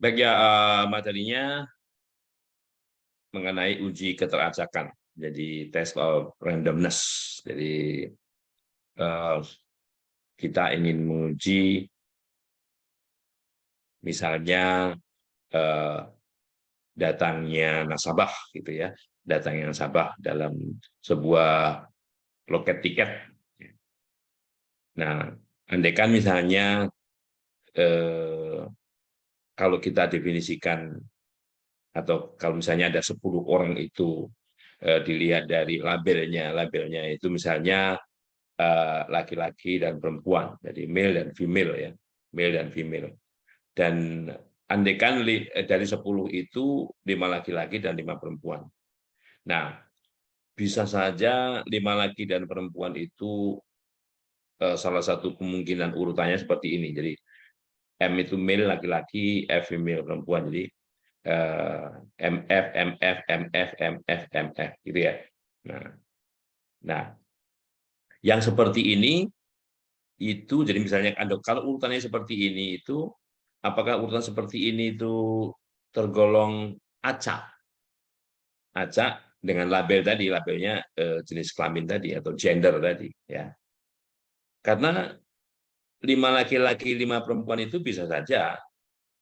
Baik ya, materinya mengenai uji keteracakan. Jadi test of randomness. Jadi eh, kita ingin menguji misalnya eh, datangnya nasabah gitu ya, datangnya nasabah dalam sebuah loket tiket. Nah, andaikan misalnya eh, kalau kita definisikan atau kalau misalnya ada 10 orang itu dilihat dari labelnya itu misalnya laki-laki dan perempuan, jadi male dan female ya, male dan female. Dan andaikan dari 10 itu 5 laki-laki dan 5 perempuan. Nah, bisa saja 5 laki dan perempuan itu salah satu kemungkinan urutannya seperti ini. Jadi M itu male laki-laki, F female perempuan. Jadi MF, MF, MF, MF, MF gitu ya. Nah, nah, yang seperti ini itu jadi misalnya kalau urutannya seperti ini itu apakah urutan seperti ini itu tergolong acak? Acak dengan label tadi, labelnya jenis kelamin tadi atau gender tadi ya. Karena 5 laki-laki, 5 perempuan itu bisa saja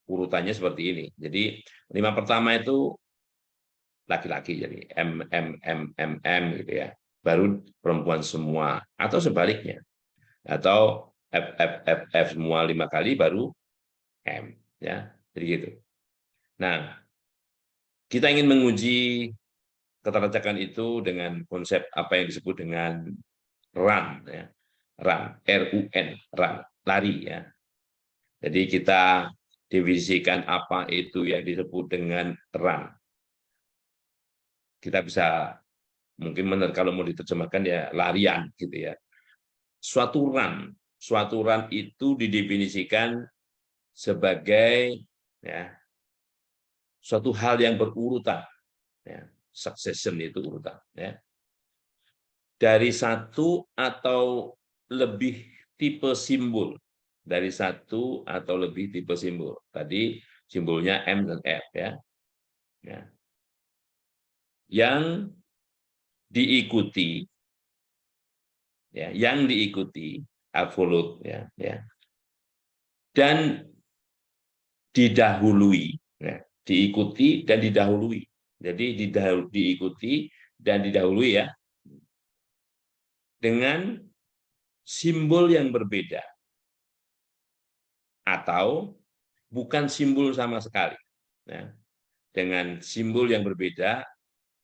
urutannya seperti ini. Jadi 5 pertama itu laki-laki jadi M M M M M gitu ya. Baru perempuan semua atau sebaliknya. Atau F F F F semua 5 kali baru M ya. Jadi gitu. Nah, kita ingin menguji keteracakan itu dengan konsep apa yang disebut dengan run ya. Run, RUN, run, lari ya. Jadi kita definisikan apa itu yang disebut dengan run. Kita bisa mungkin kalau mau diterjemahkan ya larian gitu ya. Suatu run itu didefinisikan sebagai ya suatu hal yang berurutan, ya, succession itu urutan, ya, dari satu atau lebih tipe simbol, dari satu atau lebih tipe simbol. Tadi simbolnya M dan F ya, ya. Yang diikuti ya, yang diikuti absolut ya, ya. Dan didahului, ya. Diikuti dan didahului. Jadi diikuti dan didahului ya dengan simbol yang berbeda atau bukan simbol sama sekali. Ya. Dengan simbol yang berbeda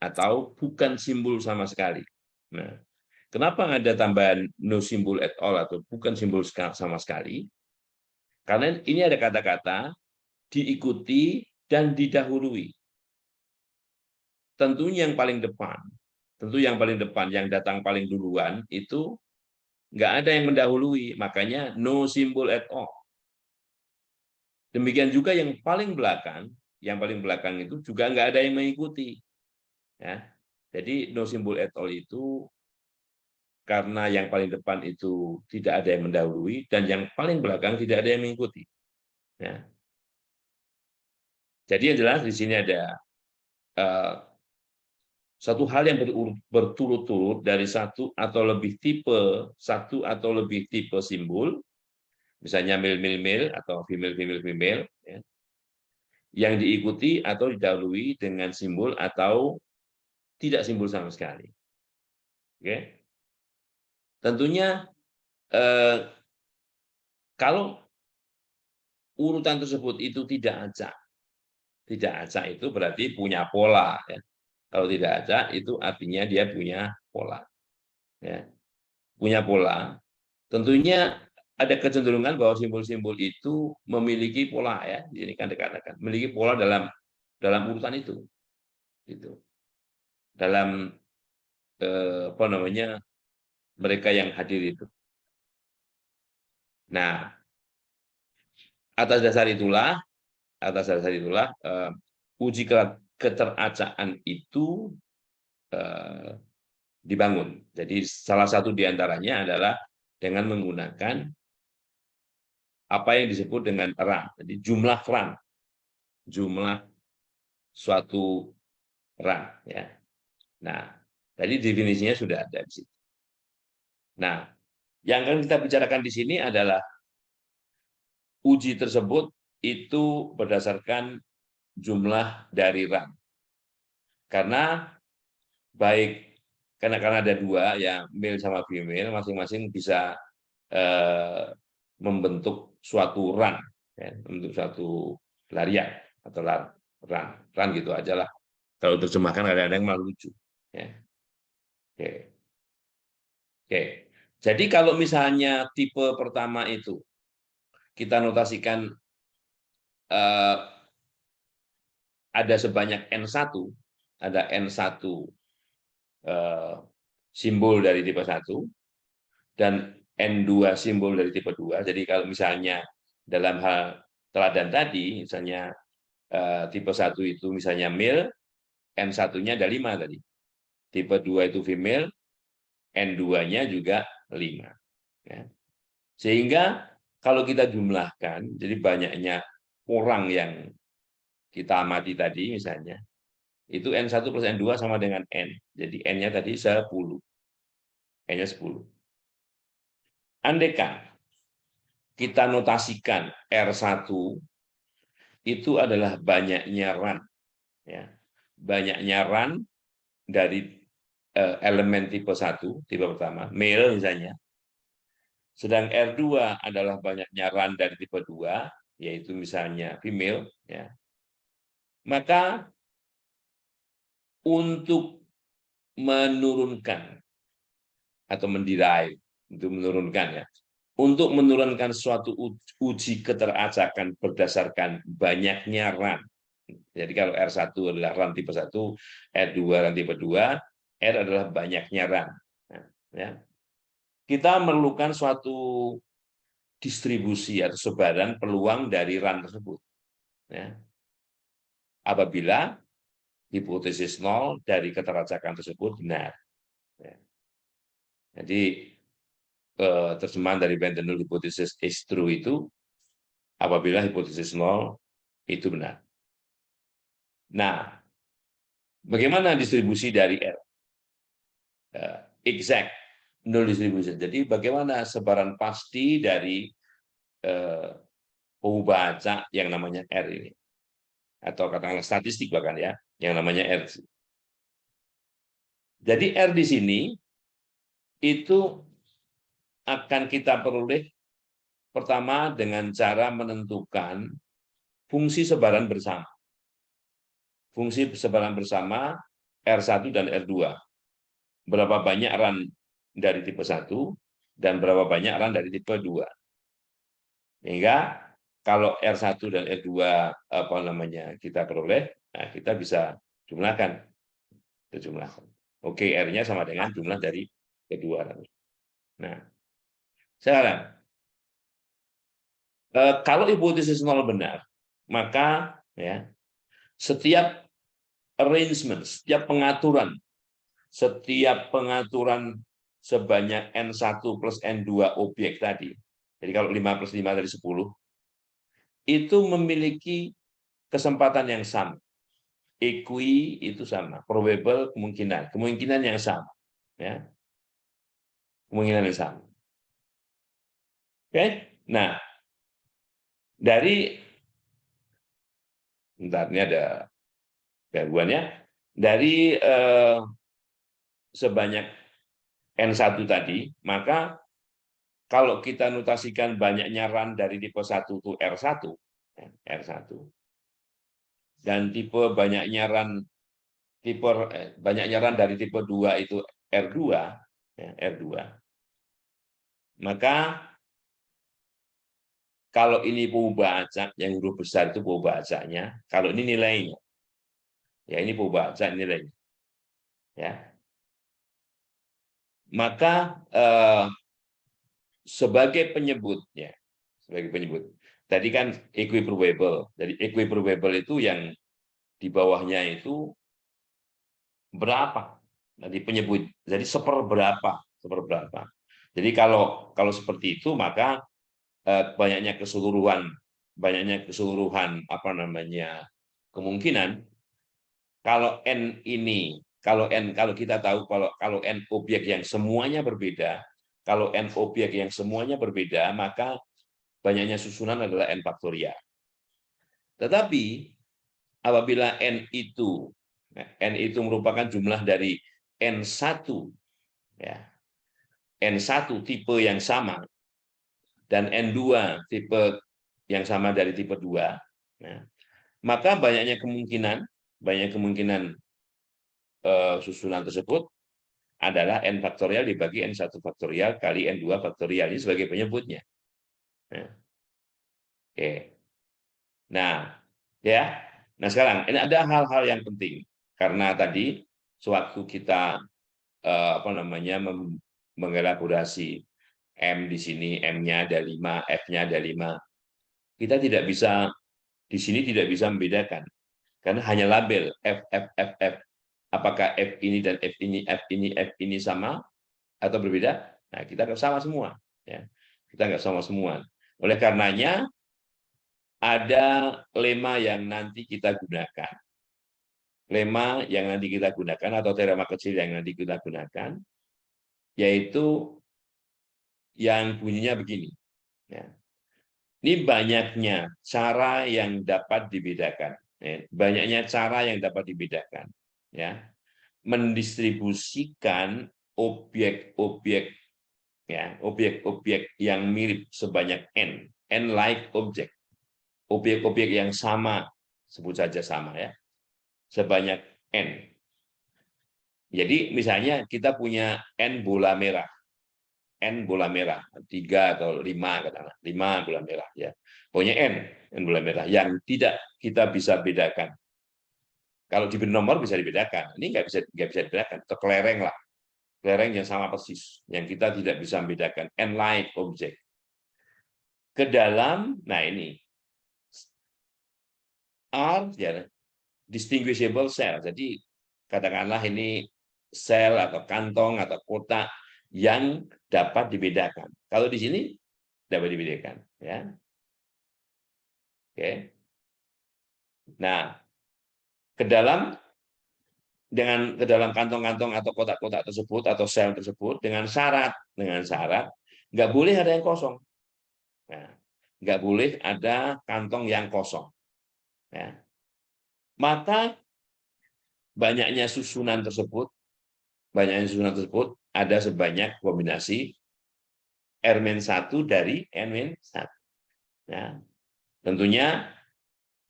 atau bukan simbol sama sekali. Nah, kenapa ada tambahan no symbol at all atau bukan simbol sama sekali? Karena ini ada kata-kata diikuti dan didahului. Tentunya yang paling depan, yang datang paling duluan itu nggak ada yang mendahului, makanya no symbol at all. Demikian juga yang paling belakang itu juga nggak ada yang mengikuti. Ya. Jadi no symbol at all itu karena yang paling depan itu tidak ada yang mendahului dan yang paling belakang tidak ada yang mengikuti. Ya. Jadi yang jelas di sini ada satu hal yang berturut-turut dari satu atau lebih tipe simbol, misalnya male atau female, ya, yang diikuti atau didahului dengan simbol atau tidak simbol sama sekali. Oke. Tentunya kalau urutan tersebut itu tidak acak itu berarti punya pola. Ya. Kalau tidak acak itu artinya dia punya pola. Ya. Punya pola. Tentunya ada kecenderungan bahwa simbol-simbol itu memiliki pola ya. Ini kan dikatakan memiliki pola dalam urutan itu. Gitu. Dalam apa namanya mereka yang hadir itu. Nah, atas dasar itulah uji keteracaan itu dibangun. Jadi salah satu diantaranya adalah dengan menggunakan apa yang disebut dengan run. Jadi jumlah run. jumlah suatu run, ya. Nah, tadi definisinya sudah ada di situ. Nah, yang akan kita bicarakan di sini adalah uji tersebut itu berdasarkan jumlah dari run. Karena baik karena ada dua, ya, male sama female, masing-masing bisa membentuk suatu run, ya, untuk suatu larian atau run gitu aja lah. Kalau terjemahkan kadang-kadang malah lucu. Ya. Oke. Oke. Jadi kalau misalnya tipe pertama itu kita notasikan ada sebanyak N1, ada N1 simbol dari tipe 1 dan N2 simbol dari tipe 2. Jadi kalau misalnya dalam hal teladan tadi, misalnya tipe 1 itu misalnya male, N1-nya ada 5 tadi. Tipe 2 itu female, N2-nya juga 5. Ya. Sehingga kalau kita jumlahkan, jadi banyaknya orang yang kita amati tadi misalnya, itu N1 plus N2 sama dengan N. Jadi N-nya tadi 10. N-nya 10. Andaikan kita notasikan R1 itu adalah banyaknya run. Ya. Banyaknya run dari elemen tipe 1, tipe pertama, male misalnya. Sedang R2 adalah banyaknya run dari tipe 2, yaitu misalnya female. Ya. Maka untuk menurunkan atau menderive, untuk menurunkan, ya, untuk menurunkan suatu uji keteracakan berdasarkan banyaknya run. Jadi kalau R1 adalah run tipe 1, R2 run tipe 2, R adalah banyaknya run. Nah, ya. Kita memerlukan suatu distribusi atau sebaran peluang dari run tersebut. Ya. Apabila hipotesis nol dari keteracakan tersebut benar. Ya. Jadi terjemahan dari Benton hipotesis is true itu apabila hipotesis nol itu benar. Nah, bagaimana distribusi dari R? Exact, nol distribution. Jadi bagaimana sebaran pasti dari pengubah acak yang namanya R ini? Atau katakanlah statistik bahkan, ya, yang namanya R. Jadi R di sini itu akan kita peroleh pertama dengan cara menentukan fungsi sebaran bersama. Fungsi sebaran bersama R1 dan R2. Berapa banyak run dari tipe 1 dan berapa banyak run dari tipe 2. Sehingga kalau R1 dan R2 apa namanya kita peroleh, nah kita bisa jumlahkan. Oke, R-nya sama dengan jumlah dari kedua. Nah, sekarang kalau hipotesis nol benar, maka, ya, setiap arrangement, setiap pengaturan sebanyak N1 plus N2 objek tadi, jadi kalau 5 plus 5 dari 10, itu memiliki kesempatan yang sama. Equi itu sama, probable kemungkinan yang sama. Ya. Kemungkinan yang sama. Oke, nah, bentar, ini ada gangguannya. Dari sebanyak N1 tadi, maka kalau kita notasikan banyaknya run dari tipe 1 itu R1, dan banyaknya run dari tipe 2 itu R2, maka kalau ini pengubah acak, yang huruf besar itu pengubah acaknya, kalau ini nilainya, ya ini pengubah acak nilainya, ya. Maka sebagai penyebutnya, tadi kan equiprobable. Jadi equiprobable itu yang di bawahnya itu berapa? Nanti penyebut. Jadi seperberapa. Jadi kalau seperti itu, maka banyaknya keseluruhan apa namanya kemungkinan kalau kalau kita tahu kalau n objek yang semuanya berbeda, kalau n objek yang semuanya berbeda, maka banyaknya susunan adalah n faktorial. Tetapi apabila n itu merupakan jumlah dari n1, ya, n1 tipe yang sama dan n2 tipe yang sama dari tipe 2, ya, maka banyak kemungkinan susunan tersebut adalah n faktorial dibagi n1 faktorial kali n2 faktorial, ini sebagai penyebutnya. Nah, oke. Nah sekarang ini ada hal-hal yang penting karena tadi sewaktu kita mengelaborasi M di sini, M-nya ada 5, F-nya ada 5. Kita tidak bisa di sini tidak bisa membedakan karena hanya label F F F F. Apakah F ini dan F ini sama atau berbeda? Nah, kita nggak sama semua, ya. Kita nggak sama semua. Oleh karenanya ada lema yang nanti kita gunakan. Lema yang nanti kita gunakan atau teorema kecil yang nanti kita gunakan, yaitu yang bunyinya begini. Ya. Ini banyaknya cara yang dapat dibedakan. Banyaknya cara yang dapat dibedakan. Ya. Mendistribusikan objek-objek, ya, objek-objek yang mirip sebanyak n like objek. Objek-objek yang sama, sebut saja sama, ya, sebanyak n. Jadi misalnya kita punya n bola merah, 3 atau 5 katakanlah, 5 bola merah, ya. Pokoknya n bola merah yang tidak kita bisa bedakan. Kalau diberi nomor bisa dibedakan, ini nggak bisa dibedakan, atau kelereng lah, kelereng yang sama persis, yang kita tidak bisa membedakan, n-like objek. Ke dalam, nah ini R, ya, distinguishable cell. Jadi katakanlah ini sel atau kantong atau kotak yang dapat dibedakan. Kalau di sini dapat dibedakan, ya. Oke. Nah, ke dalam kantong-kantong atau kotak-kotak tersebut atau sel tersebut dengan syarat nggak boleh ada yang kosong. Nah, nggak boleh ada kantong yang kosong. Ya. Maka banyaknya susunan tersebut ada sebanyak kombinasi R-1 dari N-1. Ya. Tentunya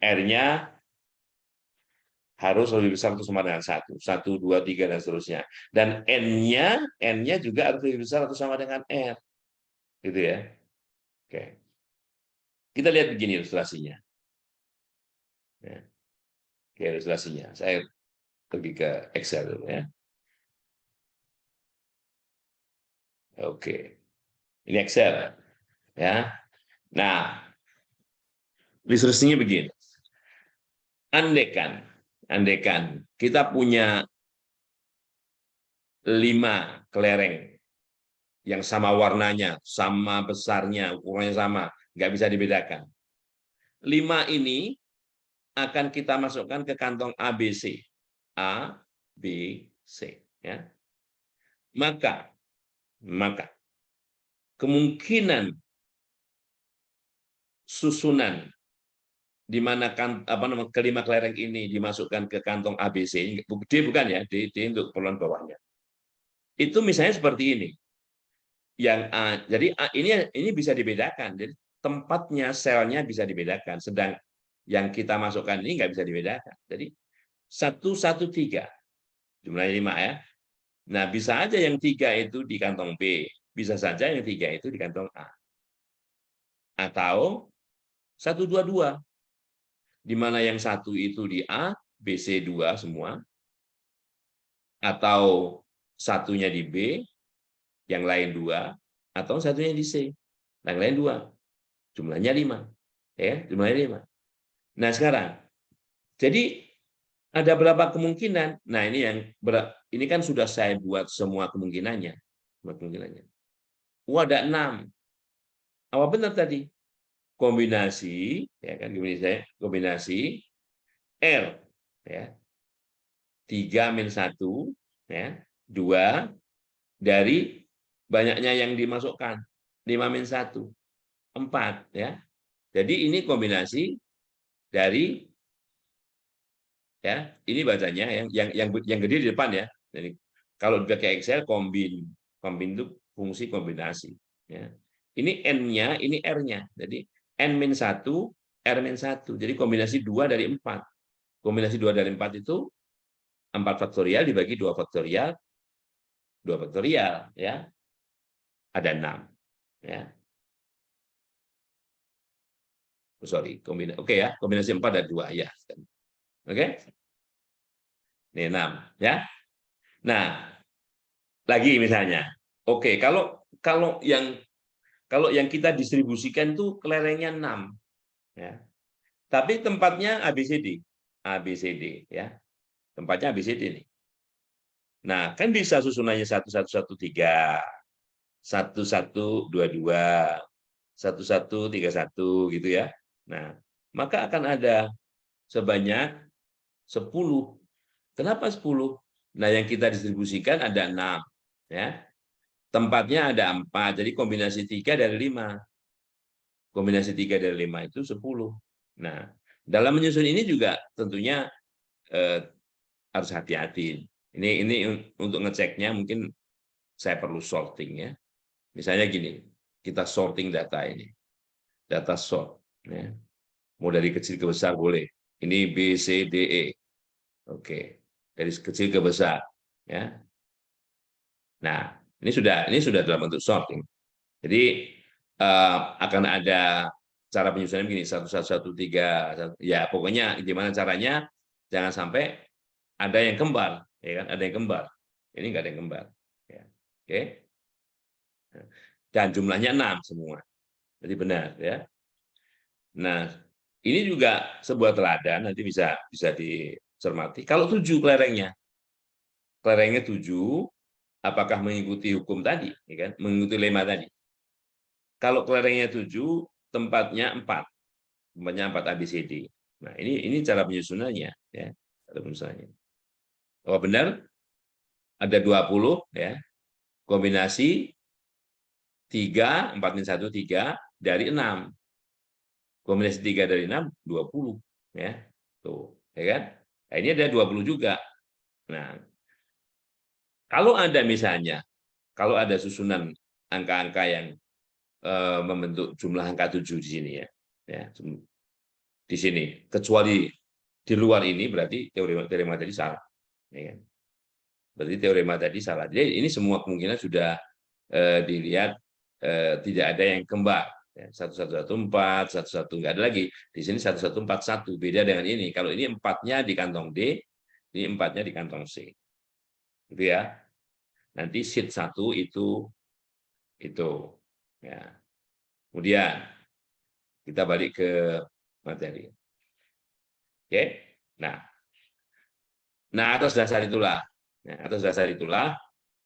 R-nya harus lebih besar atau sama dengan 1, 2, 3, dan seterusnya. Dan N-nya juga harus lebih besar atau sama dengan R. Gitu ya. Oke. Kita lihat begini ilustrasinya. Ya. Oke, ilustrasinya. Saya pergi ke Excel dulu, ya. Oke. Ini Excel. Ya. Nah, ilustrasinya begini. Andaikan kita punya 5 kelereng yang sama warnanya, sama besarnya, ukurannya sama, nggak bisa dibedakan. 5 ini akan kita masukkan ke kantong ABC. A, B, C. Ya. Maka kemungkinan susunan di mana kelima kelereng ini dimasukkan ke kantong ABC, D bukan ya, D untuk keperluan bawahnya. Itu misalnya seperti ini. Yang A, jadi A ini bisa dibedakan. Jadi tempatnya selnya bisa dibedakan, sedang yang kita masukkan ini nggak bisa dibedakan. Jadi 113 jumlahnya 5 ya. Nah, bisa aja yang 3 itu di kantong B, bisa saja yang 3 itu di kantong A. Atau 122 di mana yang 1 itu di A, B, C 2 semua, atau satunya di B, yang lain 2, atau satunya di C, yang lain 2. Jumlahnya 5. Ya, jumlahnya 5. Nah, sekarang jadi ada berapa kemungkinan? Nah, ini kan sudah saya buat semua kemungkinannya. Ada 6. Apa benar tadi? Kombinasi, ya kan, kombinasi R, ya. 3 min 1, ya, 2 dari banyaknya yang dimasukkan, 5 min 1, 4, ya. Jadi ini kombinasi dari, ya, ini bacanya yang gede di depan, ya. Jadi kalau pakai Excel kombin itu fungsi kombinasi, ya. Ini N-nya, ini R-nya. Jadi N-1, R-1. Jadi kombinasi 2 dari 4. Kombinasi 2 dari 4 itu 4 faktorial dibagi 2 faktorial, 2 faktorial, ya. Ada 6, ya. Sorry, kombinasi. Oke, ya, kombinasi 4 dan 2, ya. Oke. Ini 6, ya. Nah, lagi misalnya. Oke, kalau yang kita distribusikan itu kelerengnya 6, ya. Tapi tempatnya ABCD. ABCD, ya. Tempatnya ABCD nih. Nah, kan bisa susunannya 1113, 1122, 1131 gitu, ya. Nah, maka akan ada sebanyak 10. Kenapa 10? Nah, yang kita distribusikan ada 6, ya. Tempatnya ada 4, jadi kombinasi 3 dari 5. Kombinasi 3 dari 5 itu 10. Nah, dalam menyusun ini juga tentunya harus hati-hati. Ini untuk ngeceknya mungkin saya perlu sorting, ya. Misalnya gini, kita sorting data ini. Data sort, ya. Mau dari kecil ke besar boleh. Ini B, C, D, E. Oke. Dari kecil ke besar, ya. Nah, ini sudah dalam bentuk sorting. Jadi akan ada cara penyusunan begini, 1113, ya pokoknya gimana caranya jangan sampai ada yang kembar, ya kan? Ada yang kembar. Ini nggak ada yang kembar. Ya. Oke. Dan jumlahnya 6 semua. Jadi benar, ya. Nah, ini juga sebuah teladan, nanti bisa dicermati. Kalau 7 kelerengnya 7, apakah mengikuti hukum tadi, ya kan? Mengikuti lema tadi. Kalau kelerengnya 7, tempatnya 4. Tempatnya 4 ABCD. Nah, ini cara penyusunannya, ya. Cara penyusunannya. Oh, benar? Ada 20, ya. Kombinasi 3, 4 min 1, 3 dari 6. Kombinasi 3 dari 6, 20, ya. Tuh, ya kan? Nah, ini ada 20 juga. Nah, kalau ada susunan angka-angka yang membentuk jumlah angka 7 di sini, ya. Ya, di sini. Kecuali di luar ini berarti teorema tadi salah. Ya kan? Berarti teorema tadi salah. Jadi ini semua kemungkinan sudah dilihat tidak ada yang kembar. 1114, 11 nggak ada lagi. Di sini 1141 beda dengan ini. Kalau ini 4-nya di kantong D, ini 4-nya di kantong C. Gitu, ya. Nanti sheet 1 itu. Ya. Kemudian kita balik ke materi. Oke. Nah, atas dasar itulah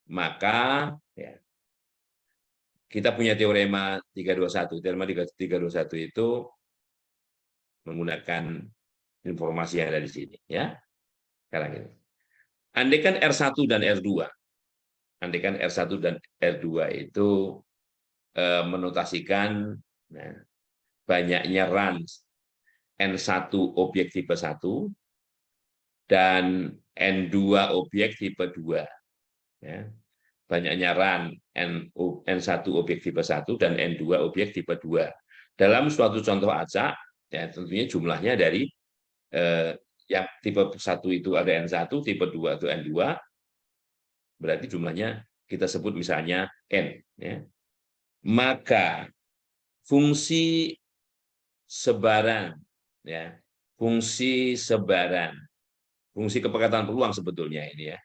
maka, ya, kita punya teorema 321. Teorema 321 itu menggunakan informasi yang ada di sini, ya. Sekarang ini. Andaikan R1 dan R2. Andaikan R1 dan R2 itu menotasikan, nah, banyaknya runs N1 objek tipe 1 dan N2 objek tipe 2. Ya. Banyaknya run N1 objek tipe 1 dan N2 objek tipe 2. Dalam suatu contoh acak, ya tentunya jumlahnya dari yang tipe 1 itu ada N1, tipe 2 itu N2, berarti jumlahnya kita sebut misalnya N. Ya. Maka fungsi sebaran, ya, fungsi kepekatan peluang sebetulnya ini, ya.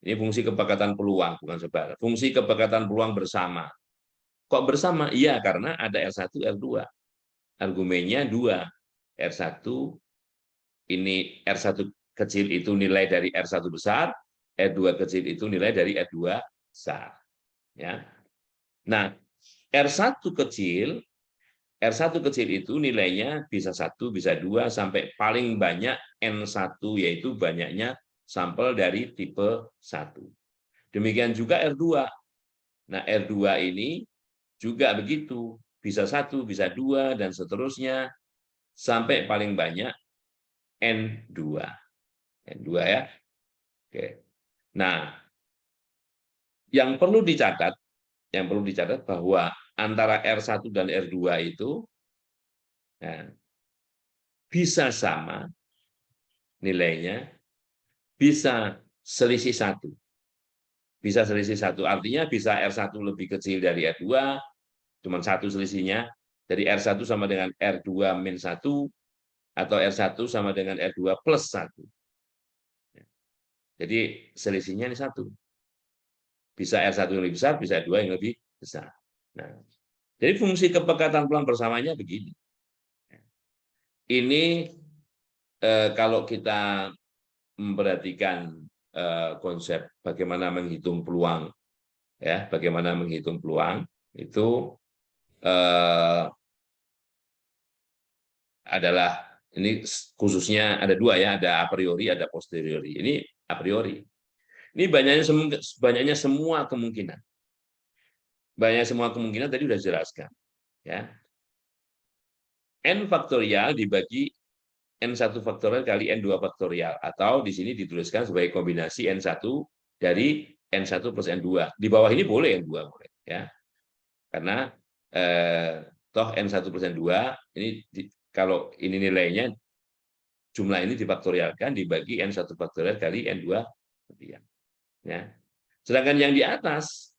Ini fungsi kepekatan peluang, bukan sebaran. Fungsi kepekatan peluang bersama. Kok bersama? Iya, karena ada R1, R2. Argumennya 2. R1, ini R1 kecil itu nilai dari R1 besar, R2 kecil itu nilai dari R2 besar. Ya. Nah, R1 kecil R1 kecil itu nilainya bisa 1, bisa 2, sampai paling banyak N1, yaitu banyaknya sampel dari tipe 1. Demikian juga R2. Nah, R2 ini juga begitu, bisa 1, bisa 2, dan seterusnya, sampai paling banyak N2. N2 ya. Oke. Nah, yang perlu dicatat bahwa antara R1 dan R2 itu ya, bisa sama nilainya, bisa selisih 1. Bisa selisih 1, artinya bisa R1 lebih kecil dari R2, cuma 1 selisihnya, dari R1 sama dengan R2 min 1, atau R1 sama dengan R2 plus 1. Jadi selisihnya ini 1. Bisa R1 yang lebih besar, bisa R2 yang lebih besar. Nah, jadi fungsi kepekatan pulang bersamanya begini. Ini kalau kita memperhatikan konsep bagaimana menghitung peluang, ya, bagaimana menghitung peluang itu adalah ini khususnya ada 2 ya, ada a priori, ada posteriori. Ini a priori. Ini banyaknya semua kemungkinan. Banyak semua kemungkinan tadi sudah dijelaskan, ya. N faktorial dibagi N1 faktorial kali N2 faktorial, atau di sini dituliskan sebagai kombinasi N1 dari N1 plus N2. Di bawah ini boleh N2 boleh, ya. Karena toh N1 plus N2 ini kalau ini nilainya, jumlah ini difaktorialkan dibagi N1 faktorial kali N2 faktorial, ya. Sedangkan yang di atas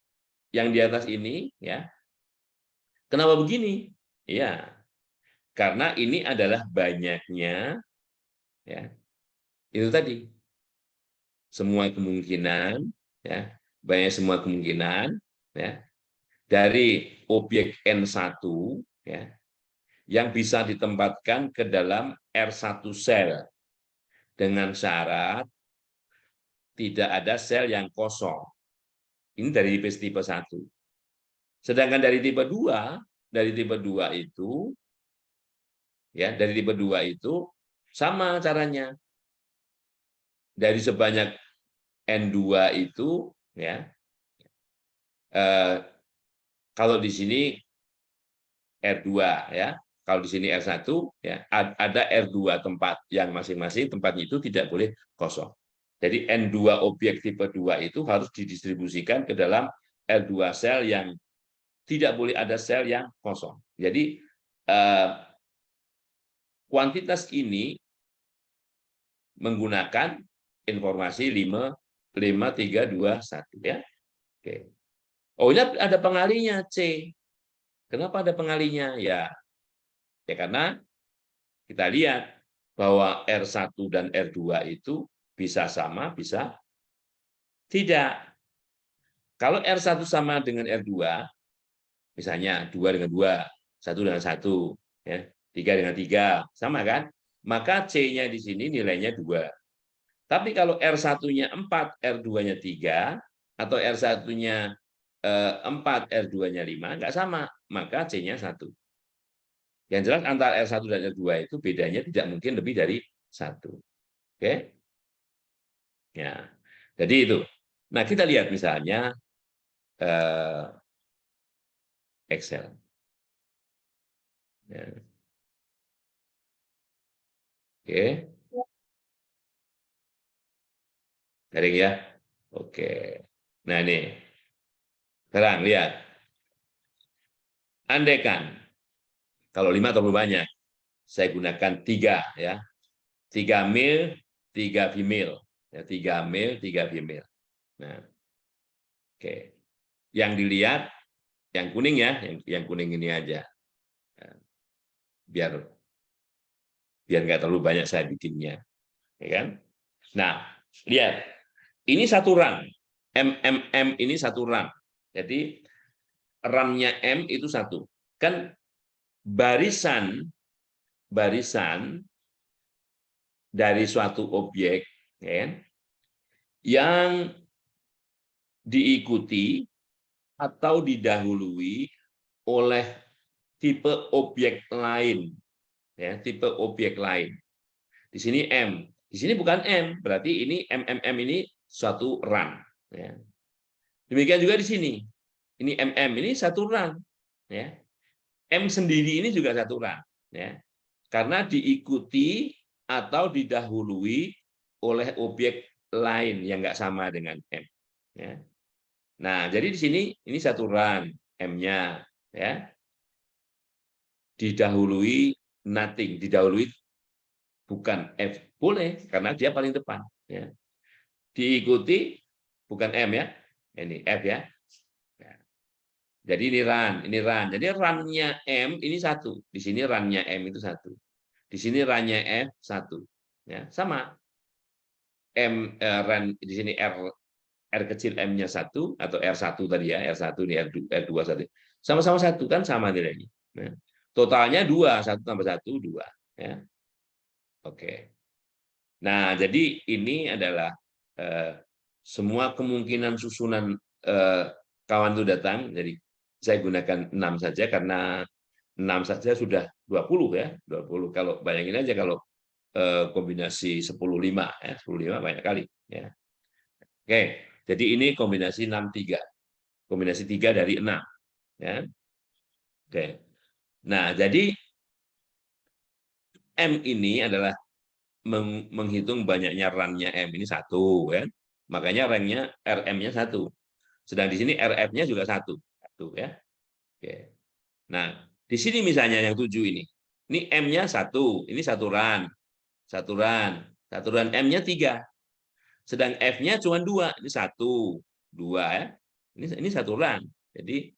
ini, ya, kenapa begini? Ya, karena ini adalah banyaknya, ya, itu tadi semua kemungkinan, ya, banyak semua kemungkinan, ya, dari objek N1, ya, yang bisa ditempatkan ke dalam R1 sel dengan syarat tidak ada sel yang kosong. Ini dari tipe 1. Sedangkan dari tipe 2, itu, ya, dari tipe 2 itu sama caranya. Dari sebanyak N2 itu, ya, kalau di sini R2, ya, kalau di sini R1, ya, ada R2 tempat yang masing-masing tempatnya itu tidak boleh kosong. Jadi N2 objek tipe 2 itu harus didistribusikan ke dalam R2 sel yang tidak boleh ada sel yang kosong. Jadi kuantitas ini menggunakan informasi 5, 3, 2, 1, ya. Oke. Oh, ini ada pengalinya C. Kenapa ada pengalinya? Ya karena kita lihat bahwa R1 dan R2 itu bisa sama, bisa tidak. Kalau R1 sama dengan R2, misalnya 2 dengan 2, 1 dengan 1, ya, 3 dengan 3, sama kan? Maka C-nya di sini nilainya 2. Tapi kalau R1-nya 4, R2-nya 3, atau R1-nya 4, R2-nya 5, nggak sama, maka C-nya 1. Yang jelas antara R1 dan R2 itu bedanya tidak mungkin lebih dari 1. Oke? Ya. Jadi itu. Nah, kita lihat misalnya Excel. Ya. Oke. Garing ya. Oke. Nah, ini. Sekarang lihat. Andaikan kalau 5 terlalu banyak, saya gunakan 3, ya. 3 male, 3 female. Ya, 3 male, 3 female. Nah, oke. Yang dilihat yang kuning, ya, yang kuning ini aja. Nah, biar nggak terlalu banyak saya bikinnya, ya kan? Nah, lihat. Ini satu run. M ini satu run. Jadi run-nya M itu satu. Kan barisan dari suatu objek, ya, yang diikuti atau didahului oleh tipe objek lain, ya, tipe objek lain. Di sini M, di sini bukan M, berarti ini ini suatu run. Ya. Demikian juga di sini, ini ini satu run. Ya. M sendiri ini juga satu run. Ya. Karena diikuti atau didahului oleh objek lain yang nggak sama dengan M. Ya. Nah, jadi di sini ini satu run M-nya, ya, didahului nothing, didahului bukan F, boleh karena dia paling depan. Ya. Diikuti bukan M, ya, ini F, ya. Jadi ini run. Jadi run-nya M ini satu, di sini run-nya M itu satu, di sini run-nya F satu, ya, sama. Run di sini R kecil M-nya 1 atau R1 tadi, ya, R1 ini R2 1. Sama-sama 1 kan sama nilainya. Nah, totalnya 2, 1 tambah 1 2, ya. Oke. Nah, jadi ini adalah semua kemungkinan susunan kawan itu datang. Jadi saya gunakan 6 saja karena 6 saja sudah 20, ya. 20. Kalau bayangin aja kalau kombinasi 10-5, ya, 10-5 banyak kali, ya. Oke, jadi ini kombinasi 6-3. Kombinasi 3 dari 6. Ya. Oke. Nah, jadi M ini adalah menghitung banyaknya run-nya M. Ini 1. Ya. Makanya rank-nya RM-nya 1. Sedang di sini RF-nya juga 1. 1, ya. Oke. Nah, di sini misalnya yang 7 ini. Ini M-nya 1. Ini 1 run. 1 run. 1 run M-nya 3. Sedang F-nya cuma 2, ini 1, 2, ya. Ini 1 run. Jadi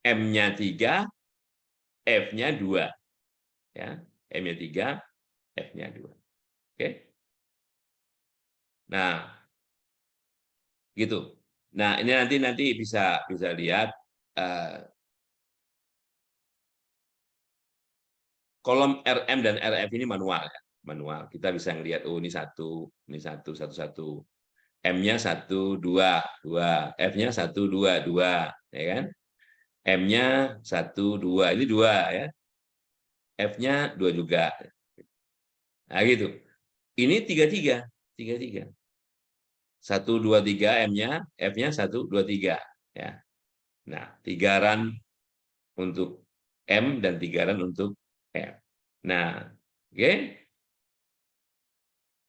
M-nya 3, F-nya 2. Ya. M-nya 3, F-nya 2. Oke. Nah, gitu. Nah, ini nanti bisa lihat kolom RM dan RF ini manual, ya. Manual. Kita bisa ngelihat, oh ini 1, 1, 1. M-nya 1, 2, 2. F-nya 1, 2, 2. Ya kan? M-nya 1, 2. Ini 2, ya. F-nya 2 juga. Nah, gitu. Ini 3, 3. 1, 2, 3 M-nya, F-nya 1, 2, 3. Ya. Nah, 3 run untuk M dan 3 run untuk F. Nah, oke.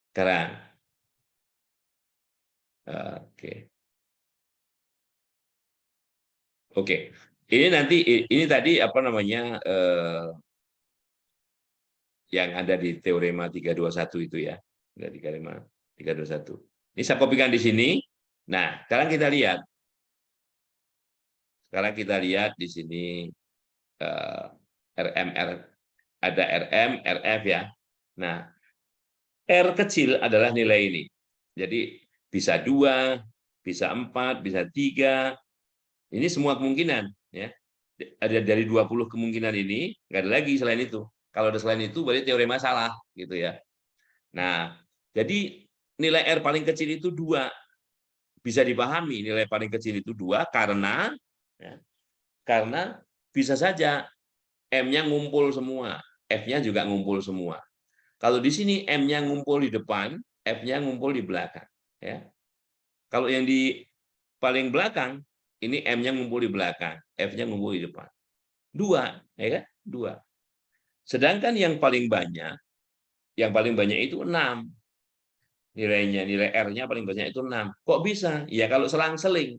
Sekarang. Oke. Oke. Ini tadi apa namanya yang ada di teorema 321 itu, ya. Dari teorema 321. Ini saya kopikan di sini. Nah, sekarang kita lihat. Sekarang kita lihat di sini RMR, ada RM, RF, ya. Nah, R kecil adalah nilai ini. Jadi bisa 2, bisa 4, bisa 3. Ini semua kemungkinan, ya. Ada dari 20 kemungkinan ini, nggak ada lagi selain itu. Kalau ada selain itu berarti teorema salah, gitu, ya. Nah, jadi nilai R paling kecil itu 2. Bisa dipahami nilai paling kecil itu 2 karena, ya, karena bisa saja M-nya ngumpul semua, F-nya juga ngumpul semua. Kalau di sini M-nya ngumpul di depan, F-nya ngumpul di belakang. Ya. Kalau yang di paling belakang, ini M-nya ngumpul di belakang, F-nya ngumpul di depan. 2, ya kan? 2. Sedangkan yang paling banyak itu 6. Nilainya, nilai R-nya paling banyak itu 6. Kok bisa? Ya kalau selang-seling.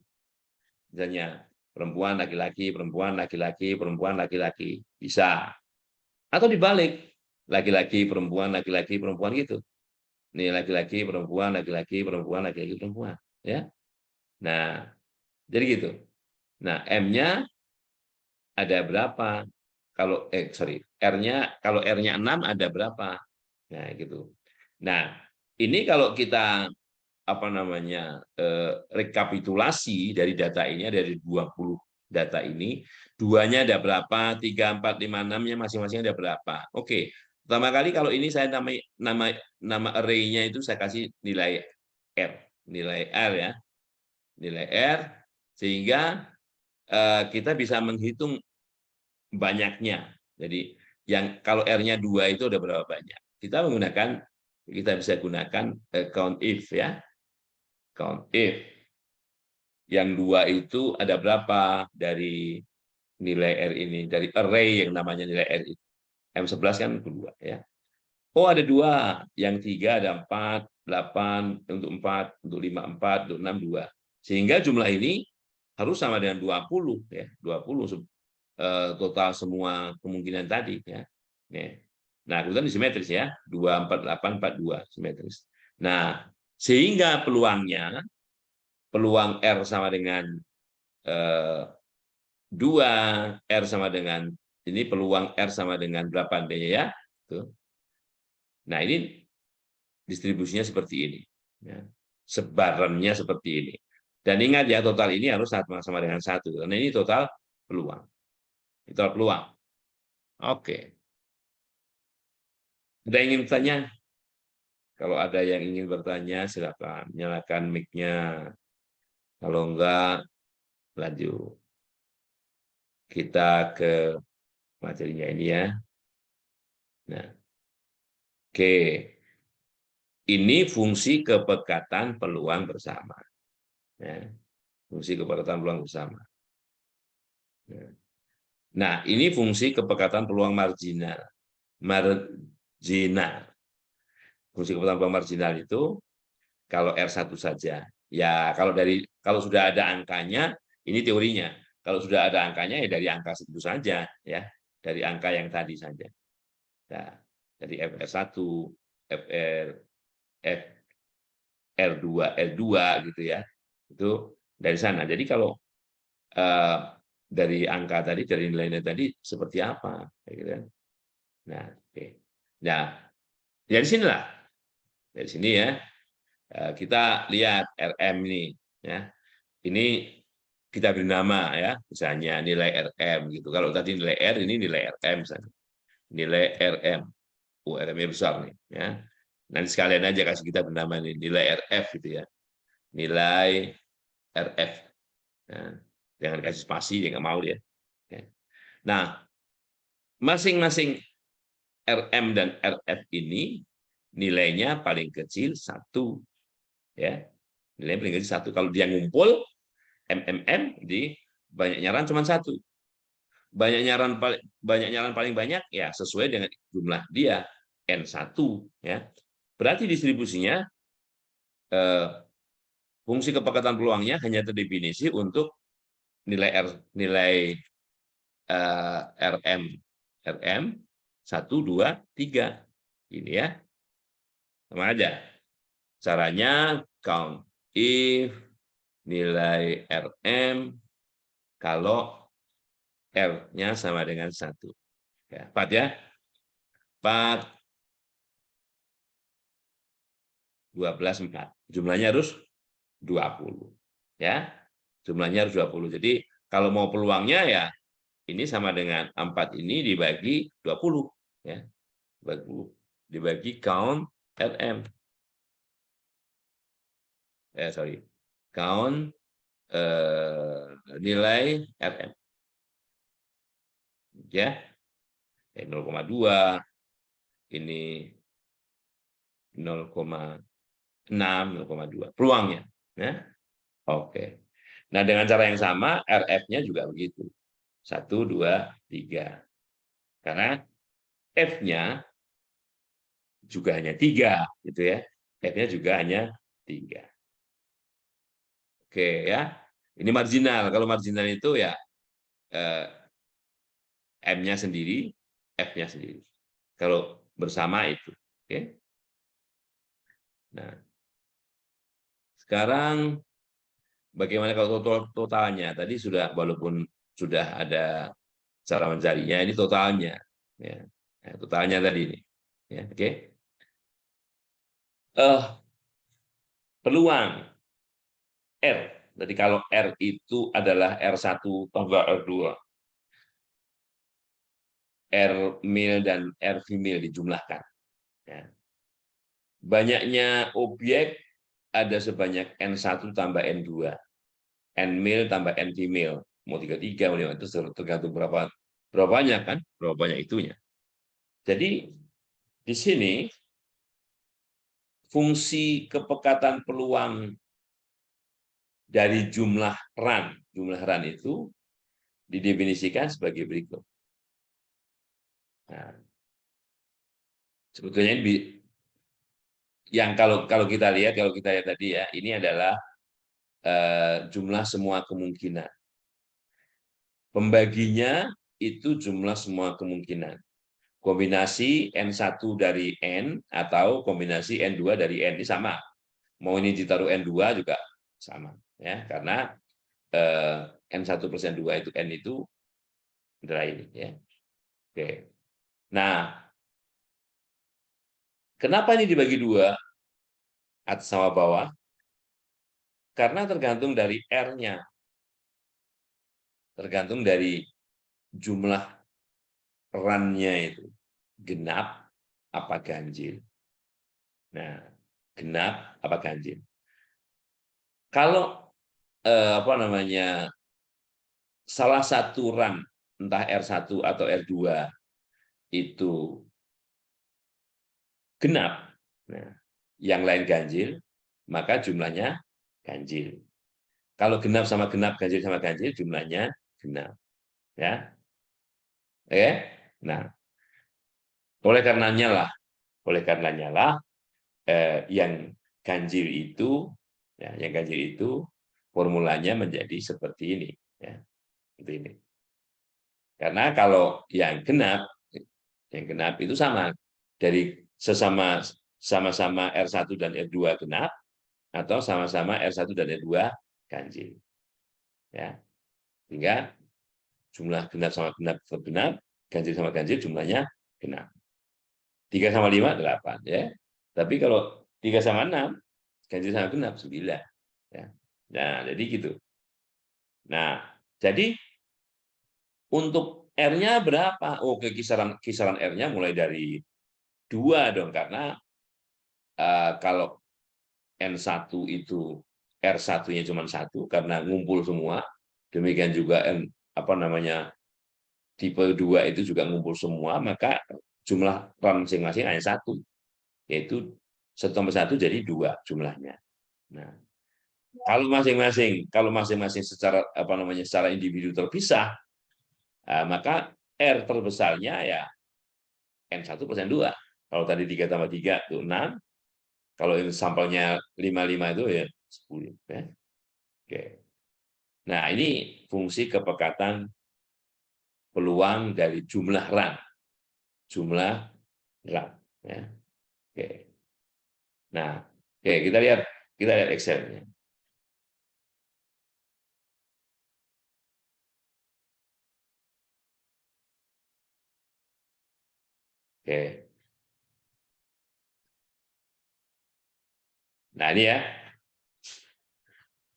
Misalnya perempuan laki-laki, perempuan laki-laki, perempuan laki-laki. Bisa. Atau dibalik. Laki-laki, perempuan, laki-laki, perempuan gitu. Ini laki-laki, perempuan, laki-laki, perempuan, laki-laki, perempuan. Ya. Nah, jadi gitu. Nah, M-nya ada berapa? Kalau R-nya kalau R-nya 6 ada berapa? Nah, gitu. Nah, ini kalau kita apa namanya rekapitulasi dari data ini, dari 20 data ini, 2-nya ada berapa, 3, 4, 5, 6-nya masing-masing ada berapa. Oke. Pertama kali kalau ini saya nama array-nya itu saya kasih nilai R. Nilai R, ya. Nilai R sehingga kita bisa menghitung banyaknya. Jadi yang kalau R-nya 2 itu ada berapa banyak? Kita bisa gunakan count if ya. Count if. Yang 2 itu ada berapa dari nilai R ini, dari array yang namanya nilai R itu. M11 kan 2 ya. Oh, ada 2, yang 3 ada 4, 8 untuk 4, untuk 5 4, untuk 6 2. Sehingga jumlah ini harus sama dengan 20 ya, 20 total semua kemungkinan tadi ya. Nah, kemudian simetris ya, 2 4 8 4 2 simetris. Nah, sehingga peluang R sama dengan 2, R sama dengan ini peluang R sama dengan berapa D ya? Tuh. Nah, ini distribusinya seperti ini. Ya. Sebarannya seperti ini. Dan ingat ya, total ini harus sama dengan 1. Karena ini total peluang. Total peluang. Oke. Ada yang ingin bertanya? Kalau ada yang ingin bertanya, silakan. Nyalakan mic-nya. Kalau enggak, lanjut. Kita ke materinya ini ya. Nah, oke. Ini fungsi kepekatan peluang bersama. Ya. Fungsi kepekatan peluang bersama. Ya. Nah, ini fungsi kepekatan peluang marginal. Marginal. Fungsi kepekatan peluang marginal itu kalau R1 saja. Ya, kalau sudah ada angkanya, ini teorinya. Kalau sudah ada angkanya ya dari angka segitu saja ya. Dari angka yang tadi saja. Nah, dari FR1, FR F R2, L2 gitu ya. Itu dari sana. Jadi kalau dari angka tadi, dari nilai-nilai tadi seperti apa? Gitu kan. Nah, oke. Nah, dari sinilah. Dari sini ya. Kita lihat RM ini. Ya. Ini kita beri nama ya. Misalnya nilai RM gitu. Kalau tadi nilai R, ini nilai RM misalnya. Nilai RM. RM-nya besar nih. Ya. Nanti sekalian aja kasih kita bernama ini, nilai RF gitu ya. Nilai RF. Nah, jangan kasih spasi, dia nggak mau dia. Nah, masing-masing RM dan RF ini nilainya paling kecil 1. Ya. Nilai paling kecil 1. Kalau dia ngumpul, MMM, di banyak nyaran cuma 1. Banyak nyaran paling banyak, ya sesuai dengan jumlah dia, N1. Ya. Berarti distribusinya, fungsi kepekatan peluangnya hanya terdefinisi untuk nilai RM 1 2 3 ini ya, sama aja caranya. Count if nilai RM kalau R-nya sama dengan 1 ya, 4 ya, 4 12 4 jumlahnya harus 20 ya, jumlahnya harus 20. Jadi kalau mau peluangnya ya ini sama dengan 4 ini dibagi 20 ya. Dibagi count RM. Count nilai RM. Ya. 0,2 ini 0,6 0,2 peluangnya ya. Oke. Nah, dengan cara yang sama RF-nya juga begitu. 1 2 3. Karena F-nya juga hanya 3 gitu ya. F-nya juga hanya 3. Oke ya. Ini marginal. Kalau marginal itu ya M-nya sendiri, F-nya sendiri. Kalau bersama itu. Oke. Nah, sekarang bagaimana kalau totalnya? Tadi sudah, walaupun sudah ada cara mencarinya, ini totalnya. Ya. Nah, totalnya tadi ini. Ya, oke. Peluang R. Jadi kalau R itu adalah R1 tambah R2. R mil dan R female dijumlahkan. Ya. Banyaknya objek ada sebanyak N1 tambah N2. N male tambah N female. Mau 33, mau 5, itu tergantung berapa Berapa banyak kan? Berapa banyak itunya. Jadi di sini fungsi kepekatan peluang dari jumlah run itu didefinisikan sebagai berikut. Nah, sebetulnya yang kalau kita lihat tadi ya, ini adalah jumlah semua kemungkinan. Pembaginya itu jumlah semua kemungkinan. Kombinasi N1 dari N atau kombinasi N2 dari N ini sama. Mau ini ditaruh N2 juga sama, ya, karena N1 plus N2 itu N itu adalah ini, ya. Oke. Nah, kenapa ini dibagi dua atas sama bawah? Karena tergantung dari R-nya, tergantung dari jumlah run-nya itu genap apa ganjil. Nah, genap apa ganjil. Kalau apa namanya salah satu run entah R1 atau R2 itu genap, nah, yang lain ganjil, maka jumlahnya ganjil. Kalau genap sama genap, ganjil sama ganjil, jumlahnya genap. Ya, oke. Nah, oleh karenanya lah, yang ganjil itu, ya, yang ganjil itu formulanya menjadi seperti ini. Ya, seperti ini. Karena kalau yang genap itu sama dari sama-sama R1 dan R2 genap atau sama-sama R1 dan R2 ganjil. Ya. Sehingga jumlah genap sama genap tetap genap, ganjil sama ganjil jumlahnya genap. 3 sama 5 8, ya. Tapi kalau 3 sama 6 ganjil sama genap 9. Ya. Nah, jadi gitu. Nah, jadi untuk R-nya berapa? Oke, kisaran R-nya mulai dari 2 dong, karena kalau N1 itu R1-nya cuma 1 karena ngumpul semua. Demikian juga apa namanya tipe 2 itu juga ngumpul semua, maka jumlah run masing-masing hanya 1. Yaitu 1 tambah 1 jadi 2 jumlahnya. Nah, kalau masing-masing secara apa namanya secara individu terpisah, maka R terbesarnya ya N1 plus N2. Kalau tadi 3 tambah 3 itu 6, kalau ini sampelnya 55 itu ya 10. Ya. Oke. Nah, ini fungsi kepekatan peluang dari jumlah run. Jumlah run. Ya. Oke. Nah, oke, kita lihat Excel-nya. Oke. Nah, ini ya.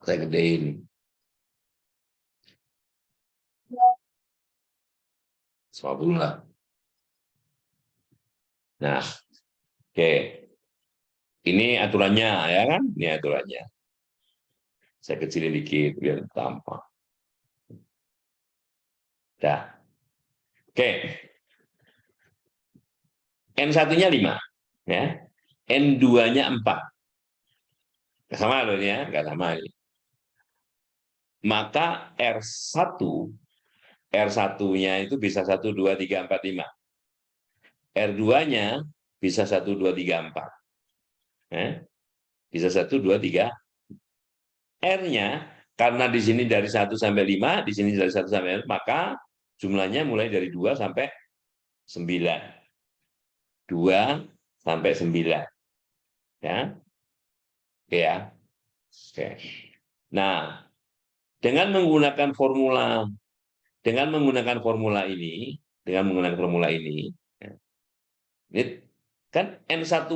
Saya gedein. 50 lah. Nah, oke. Ini aturannya ya kan? Ini aturannya. Saya kecilin dikit biar tampak. Dah. Oke. N1-nya 5. Ya. N2-nya 4. Nggak sama loh ya, nggak sama. Maka R1-nya itu bisa 1, 2, 3, 4, 5. R2-nya bisa 1, 2, 3, 4. Bisa 1, 2, 3. R-nya, karena di sini dari 1 sampai 5, di sini dari 1 sampai 5, maka jumlahnya mulai dari 2 sampai 9. 2 sampai 9. Ya. Oke ya. Oke. Nah, dengan menggunakan formula ini, ya, ini kan N1,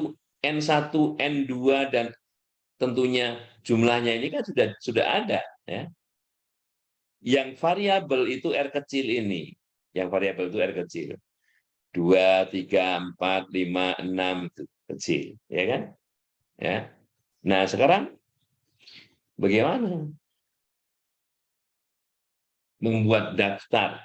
N2 dan tentunya jumlahnya ini kan sudah ada, ya. Yang variabel itu R kecil ini. Yang variabel itu R kecil. 2, 3, 4, 5, 6 itu kecil, ya kan? Ya. Nah, sekarang bagaimana membuat daftar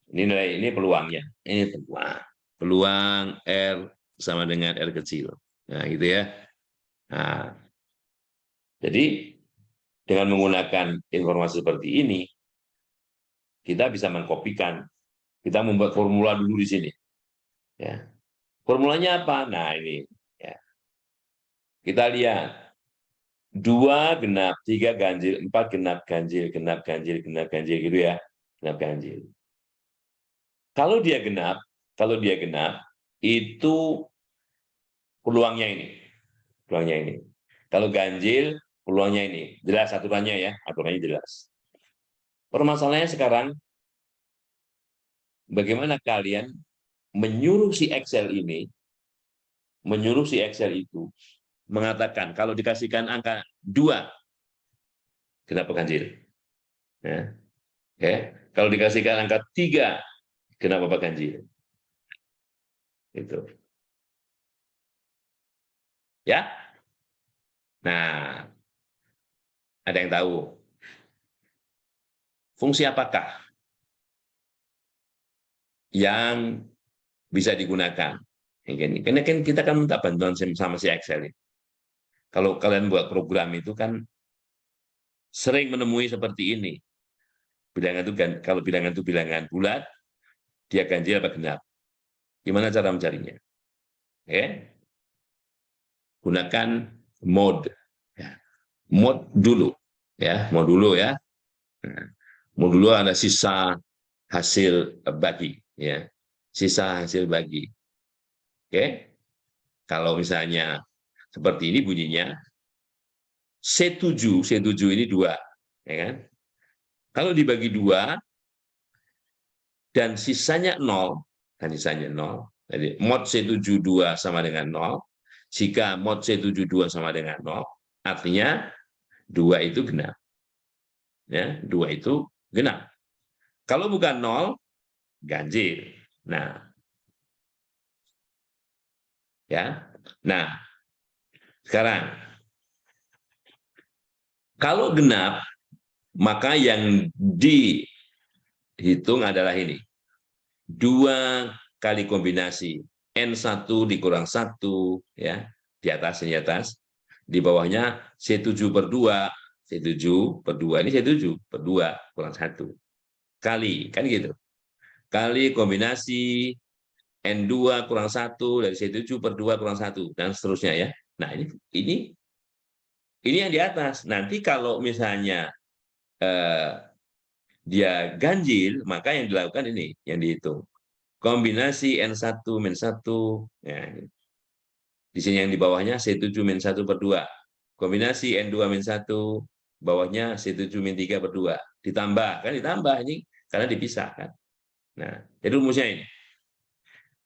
Ini nilai, ini peluangnya. Ini peluang. Peluang R sama dengan R kecil. Nah, gitu ya. Nah, jadi dengan menggunakan informasi seperti ini, kita bisa mengkopikan. Kita membuat formula dulu di sini. Ya. Formulanya apa? Nah, ini. Ya. Kita lihat. 2 genap, 3 ganjil, 4 genap ganjil, genap ganjil, genap ganjil, gitu ya. Genap ganjil. Kalau dia genap, itu peluangnya ini. Peluangnya ini. Kalau ganjil, peluangnya ini. Jelas aturannya ya, aturannya jelas. Permasalahannya sekarang, bagaimana kalian menyuruh si Excel ini, menyuruh si Excel itu, mengatakan kalau dikasihkan angka 2, kenapa ganjil? Ya. Ya. Kalau dikasihkan angka 3, kenapa ganjil? Itu. Ya. Nah, ada yang tahu fungsi apakah yang bisa digunakan? Karena kan kita kan minta bantuan sama si Excel ini. Kalau kalian buat program itu kan sering menemui seperti ini. Bilangan itu kalau bilangan itu bilangan bulat, dia ganjil apa genap? Gimana cara mencarinya? Oke, gunakan mode. Ya. Mode dulu, ya, mode dulu ya. Nah, mode dulu ada sisa hasil bagi, ya, sisa hasil bagi. Oke, kalau misalnya seperti ini bunyinya, C7 ini 2, ya kan? Kalau dibagi 2 dan sisanya 0, dan sisanya 0, jadi mod C7 2 sama dengan 0, jika mod C7 2 sama dengan 0, artinya 2 itu genap. Ya, 2 itu genap. Kalau bukan 0, ganjil. Nah, ya. Nah, sekarang kalau genap, maka yang dihitung adalah ini. 2 kali kombinasi N1 dikurang 1, ya, di atas, di bawahnya C7/2, C7/2, ini C7/2 kurang 1, kali, kan gitu. Kali kombinasi N2 kurang 1 dari C7/2 kurang 1, dan seterusnya ya. Nah, ini yang di atas. Nanti kalau misalnya eh, dia ganjil, maka yang dilakukan ini, yang dihitung. Kombinasi N1 min 1, ya. Di sini yang di bawahnya C7-1/2. Kombinasi N2 min 1, bawahnya C7 min 3/2. Ditambah, kan ditambah ini, karena dipisahkan. Nah, jadi rumusnya ini.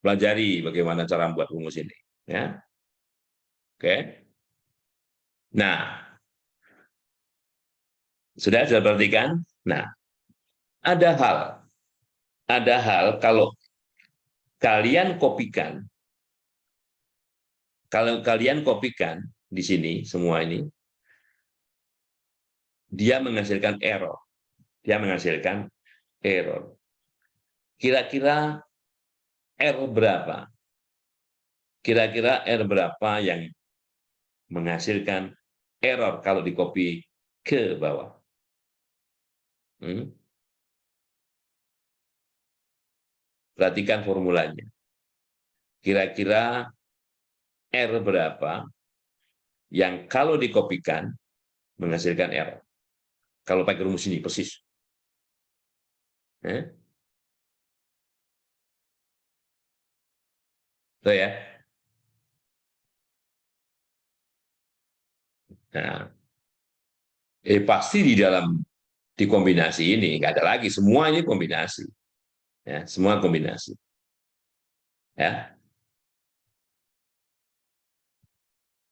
Pelajari bagaimana cara membuat rumus ini. Ya. Oke. Nah, sudah perhatikan? Nah, ada hal kalau kalian kopikan, di sini semua ini, dia menghasilkan error. Kira-kira error berapa? Kira-kira error berapa yang menghasilkan error kalau di copy ke bawah? Perhatikan formulanya. Kira-kira error berapa yang kalau dikopikan menghasilkan error? Kalau pakai rumus ini persis. Tuh ya. Nah, pasti di kombinasi ini nggak ada lagi, semua ini kombinasi. Ya, semua kombinasi. Ya.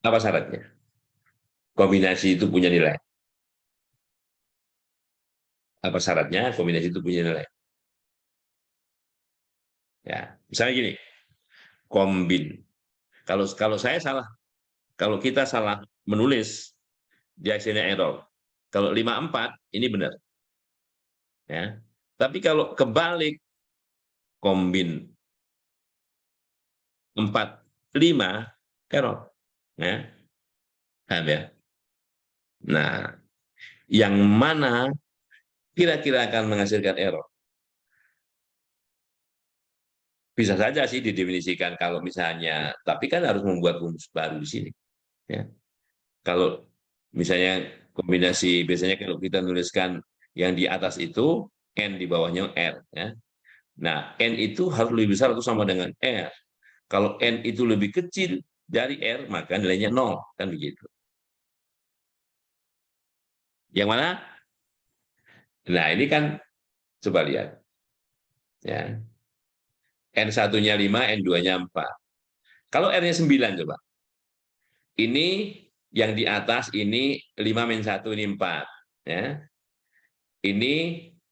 Apa syaratnya? Kombinasi itu punya nilai. Apa syaratnya? Kombinasi itu punya nilai. Ya, misalnya gini, kombin. Kalau saya salah, kalau kita salah menulis, dia hasilnya error. Kalau 54 ini benar. Ya. Tapi kalau kebalik, kombin 4, 5, error. Ya. Paham ya? Nah, yang mana kira-kira akan menghasilkan error? Bisa saja sih didefinisikan kalau misalnya, tapi kan harus membuat rumus baru di sini. Ya. Kalau misalnya kombinasi, biasanya kalau kita nuliskan yang di atas itu, N di bawahnya R. Ya. Nah, N itu harus lebih besar atau sama dengan R. Kalau N itu lebih kecil dari R, maka nilainya 0. Kan begitu. Yang mana? Nah, ini kan coba lihat. Ya. N1-nya 5, N2-nya 4. Kalau R-nya 9, coba. Ini yang di atas ini 5 min 1, ini 4. Ya. Ini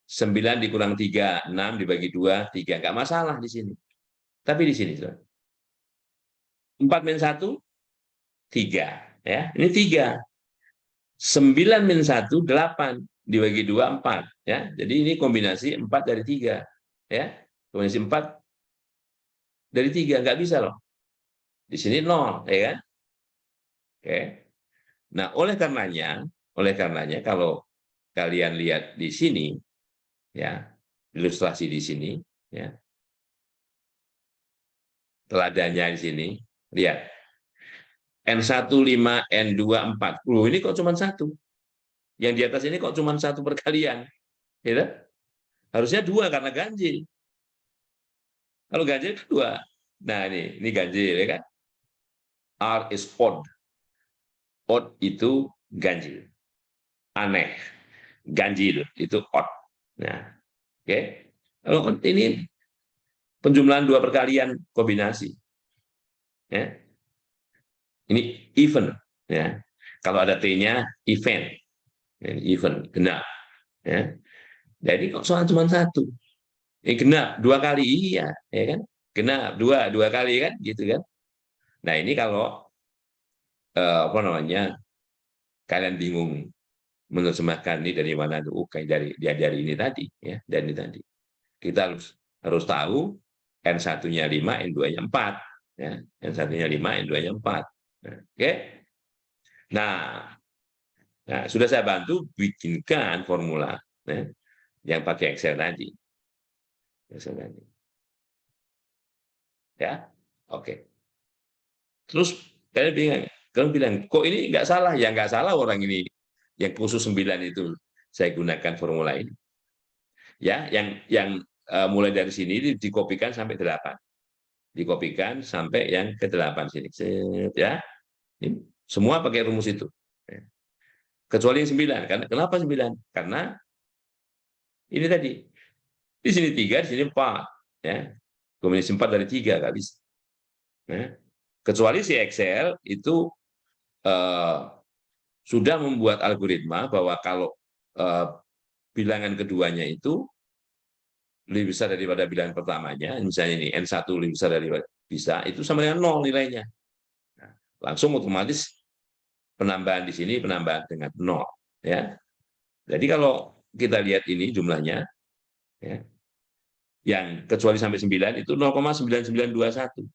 9 dikurang 3, 6 dibagi 2, 3. Nggak masalah di sini. Tapi di sini, coba. 4 min 1, 3. Ya. Ini 3. 9 min 1, 8. Dibagi 2, 4. Ya. Jadi ini kombinasi 4 dari 3. Ya. Kombinasi 4 dari 3. Nggak bisa loh. Di sini 0. Ya kan? Oke. Nah, oleh karenanya kalau kalian lihat di sini, ya, ilustrasi di sini, ya, teladannya di sini, lihat, N1, 5, N2, 4. Loh, ini kok cuma satu? Yang di atas ini kok cuma satu perkalian? Gitu? Harusnya dua karena ganjil. Kalau ganjil kan dua. Nah, ini ganjil, ya kan? R is odd. Odd itu ganjil. Aneh. Ganjil itu odd. Nah, oke. Kalau ini penjumlahan dua perkalian kombinasi. Ya. Ini even. Ya. Kalau ada T-nya, event. Event, genap. Ya. Jadi kok soal cuma satu? Genap, dua kali, iya. Ya kan? Genap, dua kali kan? Gitu kan? Nah ini kalau, apa namanya, kalian bingung menerjemahkan ini dari mana, kayak dari ini tadi. Ya, dari ini tadi. Kita harus tahu N1-nya 5, N2-nya 4. Ya. N1-nya 5, N2-nya 4. Nah, oke? Nah, sudah saya bantu bikinkan formula, ya, yang pakai Excel tadi. Ya, oke. Terus kalian bilang, kok ini nggak salah? Ya nggak salah, orang ini yang khusus 9 itu saya gunakan formula ini. Ya, yang mulai dari sini dikopikan sampai 8. Dikopikan sampai yang ke-8 sini. Ya. Ini semua pakai rumus itu. Ya. Kecuali yang 9. Kenapa 9? Karena ini tadi. Di sini 3, di sini 4. Ya. Kombinasi 4 dari 3, nggak bisa. Ya. Kecuali si Excel itu eh, sudah membuat algoritma bahwa kalau eh, bilangan keduanya itu lebih besar daripada bilangan pertamanya, misalnya ini N1 lebih besar daripada bisa, itu sama dengan 0 nilainya. Nah, langsung otomatis penambahan di sini penambahan dengan 0. Ya. Jadi kalau kita lihat ini jumlahnya, ya, yang kecuali sampai 9 itu 0,9921.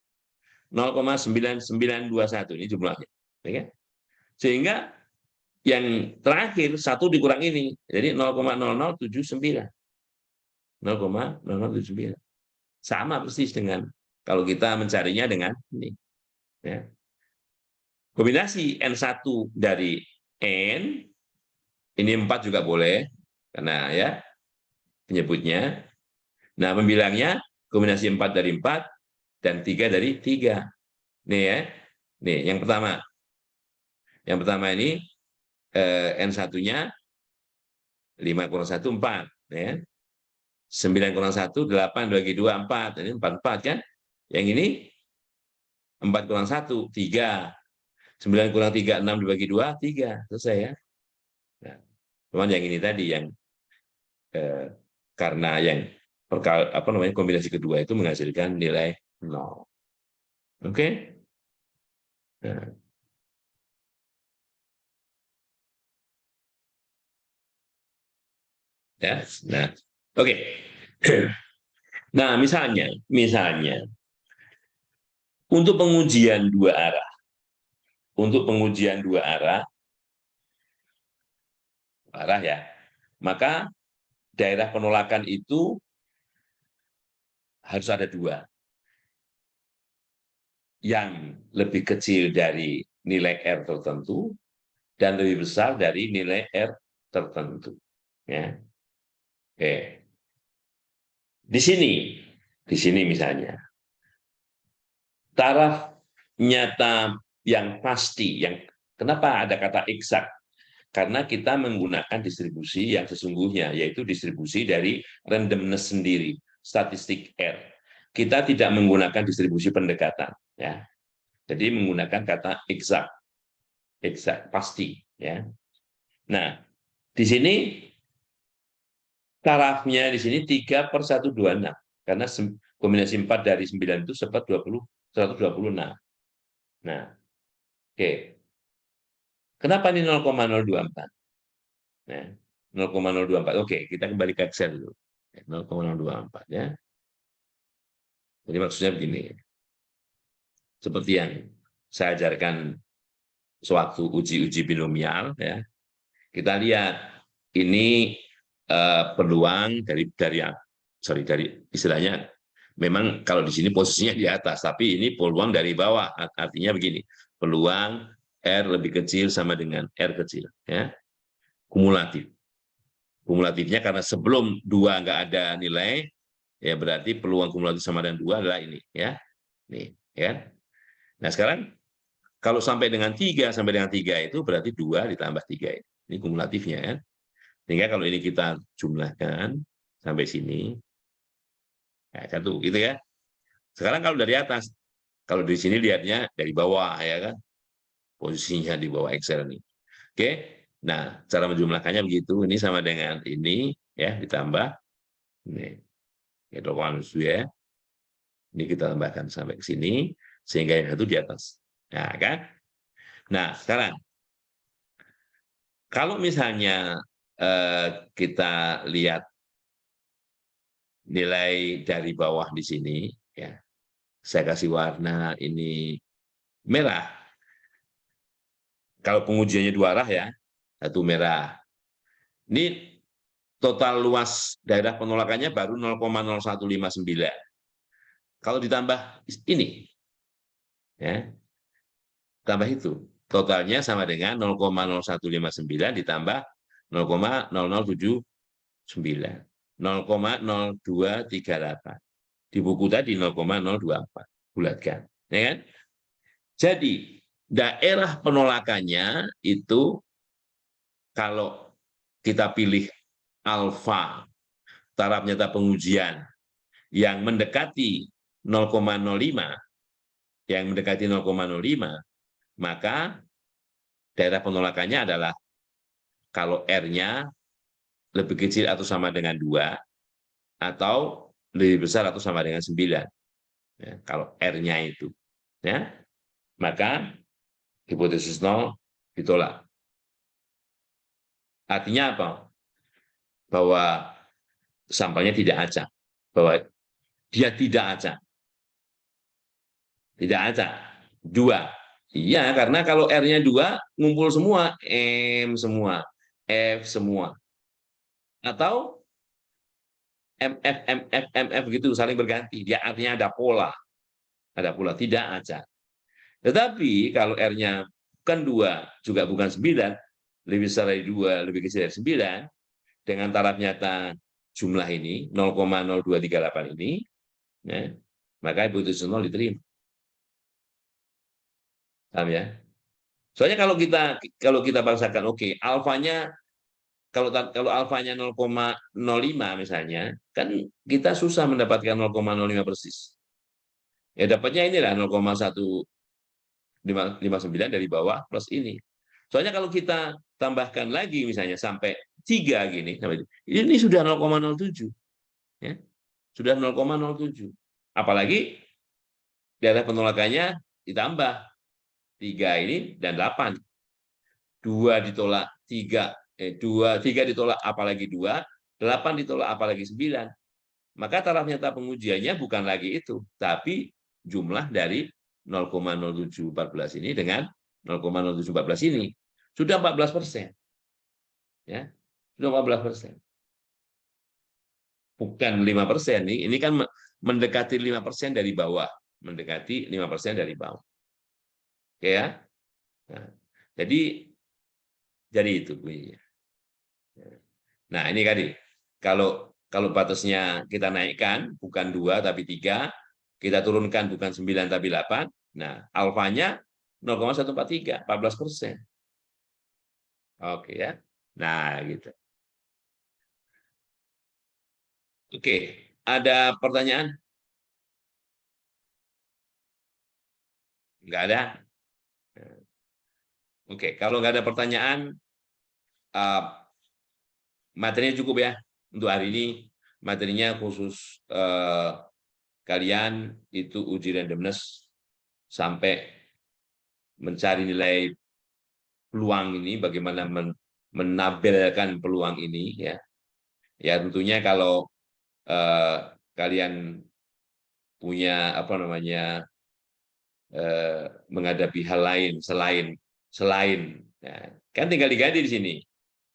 0,9921 ini jumlahnya. Ya. Sehingga yang terakhir satu dikurang ini, jadi 0,0079. 0,0079. Sama persis dengan kalau kita mencarinya dengan ini. Ya. Kombinasi N1 dari N, ini 4 juga boleh, karena ya penyebutnya. Nah, pembilangnya kombinasi 4 dari 4 dan 3 dari 3. Nih ya, nih yang pertama. Yang pertama ini N1-nya 5 kurang 1, 4. Ya. 9 kurang 1, 8, bagi 2, 4. Ini 4 kan? Yang ini 4 kurang 1, 3. 9 kurang 3, 6 dibagi 2, 3. Selesai ya. Nah, cuman yang ini tadi, yang karena yang kombinasi kedua itu menghasilkan nilai 0. Oke? Nah, ya. Nah, oke. Nah, misalnya untuk pengujian dua arah, ya, maka daerah penolakan itu harus ada dua, yang lebih kecil dari nilai R tertentu dan lebih besar dari nilai R tertentu. Ya. Oke. Di sini misalnya, taraf nyata yang pasti, yang kenapa ada kata eksak? Karena kita menggunakan distribusi yang sesungguhnya, yaitu distribusi dari randomness sendiri, statistik R. Kita tidak menggunakan distribusi pendekatan, ya. Jadi menggunakan kata eksak, pasti, ya. Nah, di sini tarafnya di sini 3/126, karena kombinasi 4 dari 9 itu 126. Nah, oke. Kenapa ini 0,024? Nah, 0,024. Oke, kita kembali ke Excel dulu. 0,024 ya. Jadi maksudnya begini. Seperti yang saya ajarkan sewaktu uji-uji binomial ya. Kita lihat ini peluang dari istilahnya, memang kalau di sini posisinya di atas, tapi ini peluang dari bawah. Artinya begini, peluang R lebih kecil sama dengan R kecil, ya. Kumulatif. Kumulatifnya karena sebelum 2 nggak ada nilai, ya berarti peluang kumulatif sama dengan 2 adalah ini, ya. Nih, ya. Nah, sekarang kalau sampai dengan 3 itu berarti 2 ditambah 3 ini. Ini kumulatifnya, ya. Sehingga kalau ini kita jumlahkan sampai sini, ya, 1 gitu ya. Sekarang kalau dari atas, kalau di sini lihatnya dari bawah, ya kan, posisinya di bawah Excel ini. Oke, nah cara menjumlahkannya begitu. Ini sama dengan ini, ya, ditambah ini, ya, ya. Ini kita tambahkan sampai ke sini, sehingga yang satu di atas. Nah, kan? Nah, sekarang kalau misalnya kita lihat nilai dari bawah di sini, ya, saya kasih warna ini merah. Kalau pengujiannya 2 arah, ya, satu merah. Ini total luas daerah penolakannya baru 0,0159. Kalau ditambah ini, ya, tambah itu, totalnya sama dengan 0,0159 ditambah 0,0079, 0,0238. Di buku tadi 0,024, bulatkan, ya kan? Jadi daerah penolakannya itu kalau kita pilih alfa, taraf nyata pengujian yang mendekati 0,05, maka daerah penolakannya adalah kalau R-nya lebih kecil atau sama dengan 2, atau lebih besar atau sama dengan 9. Ya, kalau R-nya itu. Ya, maka hipotesis 0 ditolak. Artinya apa? Bahwa sampelnya tidak acak. Bahwa dia tidak acak. Tidak acak. 2. Iya, karena kalau R-nya 2, ngumpul semua, M semua, F semua. Atau MF, MF, MF gitu, saling berganti. Dia artinya ada pola. Ada pola, tidak acak. Tetapi kalau R-nya bukan 2, juga bukan 9, lebih besar dari 2, lebih kecil dari 9, dengan taraf nyata jumlah ini, 0,0238 ini, ya, maka hipotesis 0 diterima. Paham ya? Soalnya kalau kita paksakan, oke, alfanya kalau alfanya 0,05 misalnya, kan kita susah mendapatkan 0,05 persis. Ya dapatnya inilah 0,159 dari bawah plus ini. Soalnya kalau kita tambahkan lagi misalnya sampai 3 gini, ini sudah 0,07. Ya. Sudah 0,07. Apalagi daerah penolakannya ditambah 3 ini dan 8. 2 ditolak 3, 3 ditolak apalagi 2, 8 ditolak apalagi 9. maka taraf nyata pengujiannya bukan lagi itu, tapi jumlah dari 0,0714 ini dengan 0,0714 ini. Sudah 14%. Ya, sudah 14%. Bukan 5%. Ini kan mendekati 5% dari bawah. Mendekati 5% dari bawah. Oke ya? Nah, jadi itu bunyinya. Nah, ini tadi. Kalau batasnya kita naikkan, bukan 2 tapi 3, kita turunkan bukan 9 tapi 8, nah, alfanya 0,143, 14%. Oke ya. Nah, gitu. Oke, ada pertanyaan? Nggak ada? Oke, kalau nggak ada pertanyaan, uh, materinya cukup ya untuk hari ini. Materinya khusus kalian itu uji randomness sampai mencari nilai peluang ini, bagaimana menabelkan peluang ini ya. Ya tentunya kalau kalian punya apa namanya menghadapi hal lain selain ya, kan tinggal diganti di sini.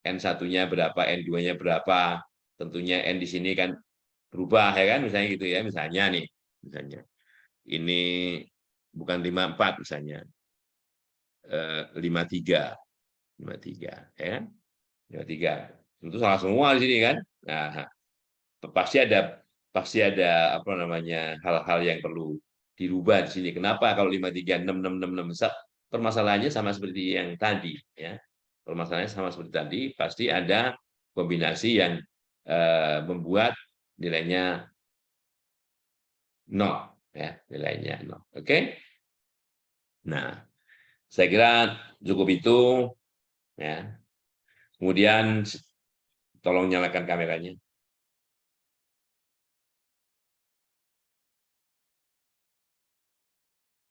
N1-nya berapa, N2-nya berapa. Tentunya N di sini kan berubah ya kan, misalnya gitu ya. Misalnya nih, misalnya ini bukan 54 misalnya. 53. 53 ya kan? 53. Tentu salah semua di sini kan. Nah, pasti ada apa namanya hal-hal yang perlu dirubah di sini. Kenapa kalau 53 6 6 6 6 permasalahannya sama seperti yang tadi ya. Permasalahannya sama seperti tadi, pasti ada kombinasi yang membuat nilainya 0 ya, nilainya 0. Oke? Nah, saya kira cukup itu ya. Kemudian tolong nyalakan kameranya.